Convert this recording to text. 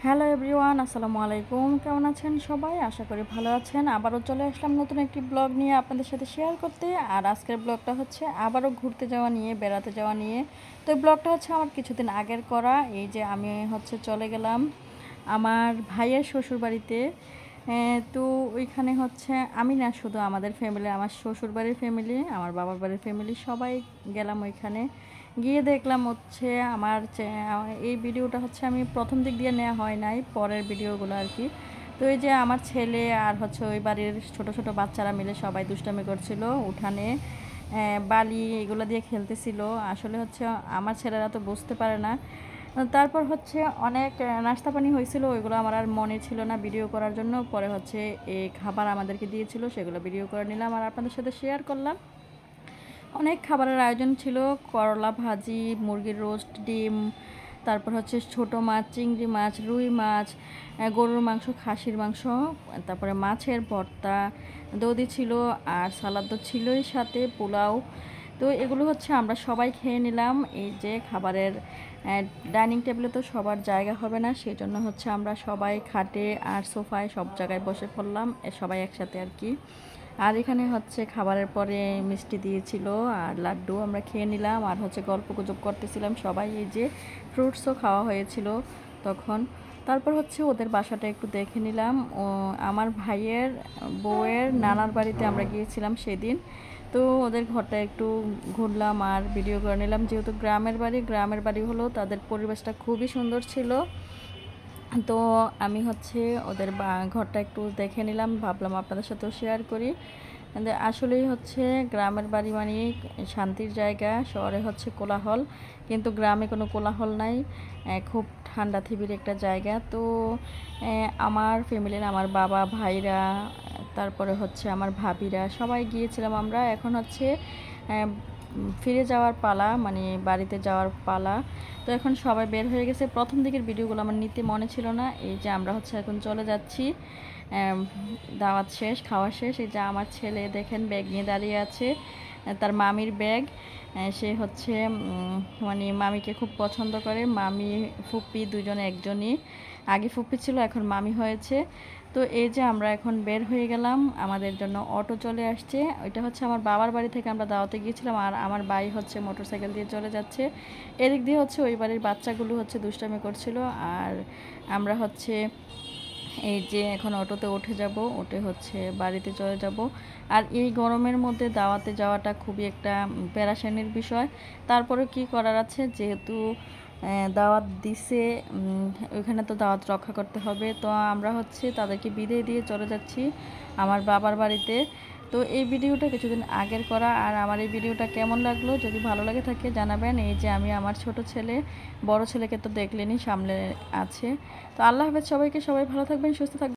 Hello everyone, আসসালামু আলাইকুম। কেমন আছেন সবাই? আশা করি ভালো আছেন। আবারও চলে আসলাম নতুন একটি ব্লগ নিয়ে আপনাদের সাথে শেয়ার করতে। আর আজকের ব্লগটা হচ্ছে আবারও ঘুরতে যাওয়া নিয়ে, বেড়াতে যাওয়া নিয়ে। তো এই ব্লগটা হচ্ছে আমার কিছুদিন আগের করা। এই যে আমি হচ্ছে চলে গেলাম আমার ভাইয়ের শ্বশুরবাড়িতে। তো ওইখানে হচ্ছে আমি না, শুধু আমাদের ফ্যামিলি, আমার শ্বশুরবাড়ির ফ্যামিলি, আমার বাবার বাড়ির ফ্যামিলি সবাই গেলাম ওইখানে। গিয়ে দেখলাম হচ্ছে এই ভিডিওটা হচ্ছে আমি প্রথম দিক দিয়ে নেওয়া হয় নাই, পরের ভিডিওগুলো আর কি। তো এই যে আমার ছেলে আর হচ্ছে ওই বাড়ির ছোট ছোট বাচ্চারা মিলে সবাই দুষ্টামি করছিল উঠানে, বালি এগুলো দিয়ে খেলতেছিল। আসলে হচ্ছে আমার ছেলেরা তো বুঝতে পারে না। তারপর হচ্ছে অনেক নাস্তা পানি হয়েছিল, ওইগুলো আমার আর মনে ছিল না ভিডিও করার জন্য। পরে হচ্ছে এই খাবার আমাদেরকে দিয়েছিল, সেগুলো ভিডিও করে নিলাম আর আপনাদের সাথে শেয়ার করলাম। অনেক খাবারের আয়োজন ছিল, করলা ভাজি, মুরগির রোস্ট, ডিম, তারপর হচ্ছে ছোট মাছ, চিংড়ি মাছ, রুই মাছ, গরুর মাংস, খাসির মাংস, তারপরে মাছের ভর্তা, দধি ছিল আর সালাদ তো ছিলই, সাথে পোলাও। তো এগুলো হচ্ছে আমরা সবাই খেয়ে নিলাম। এই যে খাবারের ডাইনিং টেবিলে তো সবার জায়গা হবে না, সেই জন্য হচ্ছে আমরা সবাই খাটে আর সোফায় সব জায়গায় বসে পড়লাম সবাই একসাথে আর কি। আর এখানে হচ্ছে খাবারের পরে মিষ্টি দিয়েছিল আর লাড্ডু আমরা খেয়ে নিলাম আর হচ্ছে গল্প গুজব করতেছিলাম সবাই। এই যে ফ্রুটসও খাওয়া হয়েছিল তখন। তারপর হচ্ছে ওদের বাসাটা একটু দেখে নিলাম। আমার ভাইয়ের বউয়ের নানার বাড়িতে আমরা গিয়েছিলাম সেদিন। তো ওদের ঘরটা একটু ঘুরলাম আর ভিডিও করে নিলাম। যেহেতু গ্রামের বাড়ি হলো, তাদের পরিবেশটা খুবই সুন্দর ছিল। তো আমি হচ্ছে ওদের ঘরটা একটু দেখে নিলাম, ভাবলাম আপনাদের সাথেও শেয়ার করি। আসলেই হচ্ছে গ্রামের বাড়ি মানে শান্তির জায়গা, শহরে হচ্ছে কোলাহল, কিন্তু গ্রামে কোনো কোলাহল নাই। খুব ঠান্ডা থিবির একটা জায়গা। তো আমার ফ্যামিলির, আমার বাবা, ভাইরা, তারপরে হচ্ছে আমার ভাবিরা সবাই গিয়েছিলাম আমরা। এখন হচ্ছে ফিরে যাওয়ার পালা, মানে বাড়িতে যাওয়ার পালা। তো এখন সবাই বের হয়ে গেছে। প্রথম দিকের ভিডিওগুলো আমার নিতে মনে ছিল না। এই যে আমরা হচ্ছে এখন চলে যাচ্ছি, দাওয়াত শেষ, খাওয়া শেষ। এই যে আমার ছেলে দেখেন ব্যাগ নিয়ে দাঁড়িয়ে আছে, তার মামির ব্যাগ। সে হচ্ছে মানে মামিকে খুব পছন্দ করে। মামি ফুপ্পি দুজনে একজনই, আগে ফুপ্পি ছিল এখন মামি হয়েছে। তো এই যে আমরা এখন বের হয়ে গেলাম, আমাদের জন্য অটো চলে আসছে। ওইটা হচ্ছে আমার বাবার বাড়ি থেকে আমরা দাওয়াতে গিয়েছিলাম আর আমার ভাই হচ্ছে মোটরসাইকেল দিয়ে চলে যাচ্ছে। এদিক দিয়ে হচ্ছে ওই বাড়ির বাচ্চাগুলো হচ্ছে দুষ্টামি করছিল আর আমরা হচ্ছে এই যে এখন অটোতে উঠে যাব, উঠে হচ্ছে বাড়িতে চলে যাব। আর এই গরমের মধ্যে দাওয়াতে যাওয়াটা খুবই একটা পেরেশানির বিষয়। তারপরে কি করার আছে, যেহেতু দাওয়াত দিছে, ওইখানে তো দাওয়াত রক্ষা করতে হবে। তো আমরা হচ্ছে তাদেরকে বিদায় দিয়ে চলে যাচ্ছি আমার বাবার বাড়িতে। তো এই ভিডিওটা কিছুদিন আগের করা। আর আমার এই ভিডিওটা কেমন লাগলো, যদি ভালো লাগে থাকে জানাবেন। এই যে আমি আমার ছোট ছেলে, বড় ছেলেকে তো দেখলেনই, সামনে আছে। তো আল্লাহ হাফেজ সবাইকে, সবাই ভালো থাকবেন, সুস্থ থাকবেন।